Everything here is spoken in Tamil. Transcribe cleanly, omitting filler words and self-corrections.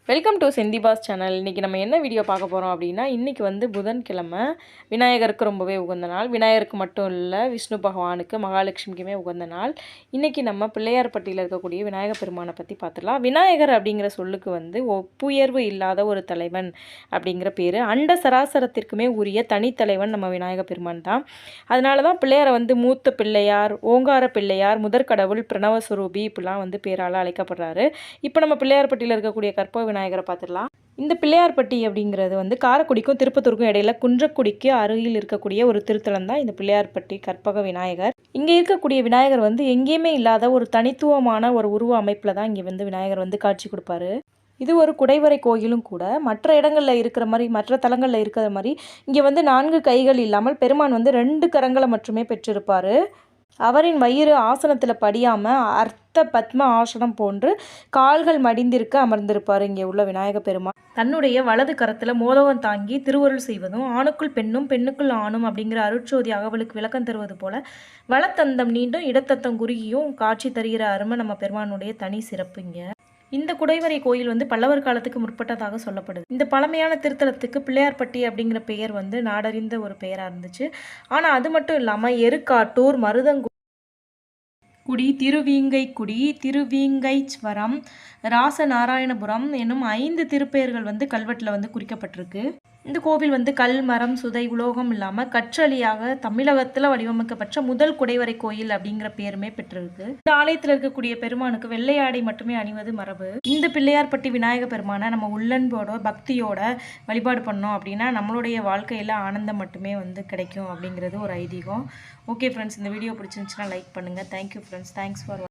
Welcome to செந்திபாஸ் channel. இன்றைக்கி நம்ம என்ன வீடியோ பார்க்க போகிறோம் அப்படின்னா, இன்றைக்கி வந்து புதன்கிழமை, விநாயகருக்கு ரொம்பவே உகந்த நாள். விநாயகருக்கு மட்டும் இல்லை, விஷ்ணு பகவானுக்கு, மகாலட்சுமிக்குமே உகந்த நாள். இன்றைக்கி நம்ம பிள்ளையார்பட்டியில் இருக்கக்கூடிய விநாயகர் பெருமானை பற்றி பார்த்துடலாம். விநாயகர் அப்படிங்கிற சொல்லுக்கு வந்து ஒப்புயர்வு இல்லாத ஒரு தலைவன் அப்படிங்கிற பேர். அண்ட சராசரத்திற்குமே உரிய தனித்தலைவன் நம்ம விநாயகர் பெருமான் தான். அதனால தான் பிள்ளையாரை வந்து மூத்த பிள்ளையார், ஓங்கார பிள்ளையார், முதற்கடவுள், பிரணவஸ்வரூபி இப்படிலாம் வந்து பேரால் அழைக்கப்படுறாரு. இப்போ நம்ம பிள்ளையார்பட்டியில் இருக்கக்கூடிய கற்பக விநாயகரை பார்த்துடலாம். இந்த பிள்ளையார்பட்டி அப்படிங்கிறது வந்து காரைக்குடிக்கும் திருப்பத்தூருக்கும் இடையில குன்றக்குடிக்கு அருகில் இருக்கக்கூடிய ஒரு திருத்தலம் தான் இந்த பிள்ளையார்பட்டி கற்பக விநாயகர். இங்கே இருக்கக்கூடிய விநாயகர் வந்து எங்கேயுமே இல்லாத ஒரு தனித்துவமான ஒரு உருவ அமைப்பில் தான் இங்கே வந்து விநாயகர் வந்து காட்சி கொடுப்பாரு. இது ஒரு குடைவரை கோயிலும் கூட. மற்ற இடங்களில் இருக்கிற மாதிரி, மற்ற தலங்களில் இருக்கிற மாதிரி இங்கே வந்து 4 கைகள் இல்லாமல் பெருமான் வந்து 2 கரங்களை மட்டுமே பெற்றிருப்பார். அவரின் வயிறு ஆசனத்தில் படியாமல் அர்த்த பத்ம ஆசனம் போன்று கால்கள் மடிந்திருக்க அமர்ந்திருப்பார். இங்கே உள்ள விநாயக பெருமான் தன்னுடைய வலது கரத்தில் மோதகம் தாங்கி திருவருள் செய்வதும், ஆணுக்குள் பெண்ணும் பெண்ணுக்குள் ஆணும் அப்படிங்கிற அருட்சோதி அகவலுக்கு விளக்கம் தருவது போல வலத்தந்தம் நீண்டும் இடத்தந்தம் குறுகியும் காட்சி தருகிற அருமை நம்ம பெருமானுடைய தனி சிறப்பு. இங்கே இந்த குடைவரை கோயில் வந்து பல்லவர் காலத்துக்கு முற்பட்டதாக சொல்லப்படுது. இந்த பழமையான திருத்தலத்துக்கு பிள்ளையார்பட்டி அப்படிங்கிற பெயர் வந்து நாடறிந்த ஒரு பெயராக இருந்துச்சு. ஆனால் அது மட்டும் இல்லாமல் எருக்காட்டூர், மருதங்குடி, திருவீங்கைக்குடி, திருவீங்கைஸ்வரம், ராசநாராயணபுரம் என்னும் 5 திருப்பெயர்கள் வந்து கல்வெட்டில் வந்து குறிக்கப்பட்டிருக்கு. இந்த கோவில் வந்து கல், மரம், சுதை, உலோகம் இல்லாமல் கற்றளியாக தமிழகத்தில் வடிவமைக்கப்பட்ட முதல் குடைவரை கோயில் அப்படிங்கிற பேருமே பெற்றிருக்கு. இந்த ஆலயத்தில் இருக்கக்கூடிய பெருமானுக்கு வெள்ளை ஆடை மட்டுமே அணிவது மரபு. இந்த பிள்ளையார்பட்டி விநாயக பெருமானை நம்ம உள்ளன்போட பக்தியோட வழிபாடு பண்ணோம் அப்படின்னா நம்மளுடைய வாழ்க்கையில் ஆனந்தம் மட்டுமே வந்து கிடைக்கும் அப்படிங்கிறது ஒரு ஐதீகம். ஓகே ஃப்ரெண்ட்ஸ், இந்த வீடியோ பிடிச்சிருந்துச்சுன்னா லைக் பண்ணுங்கள். Thank you friends. Thanks for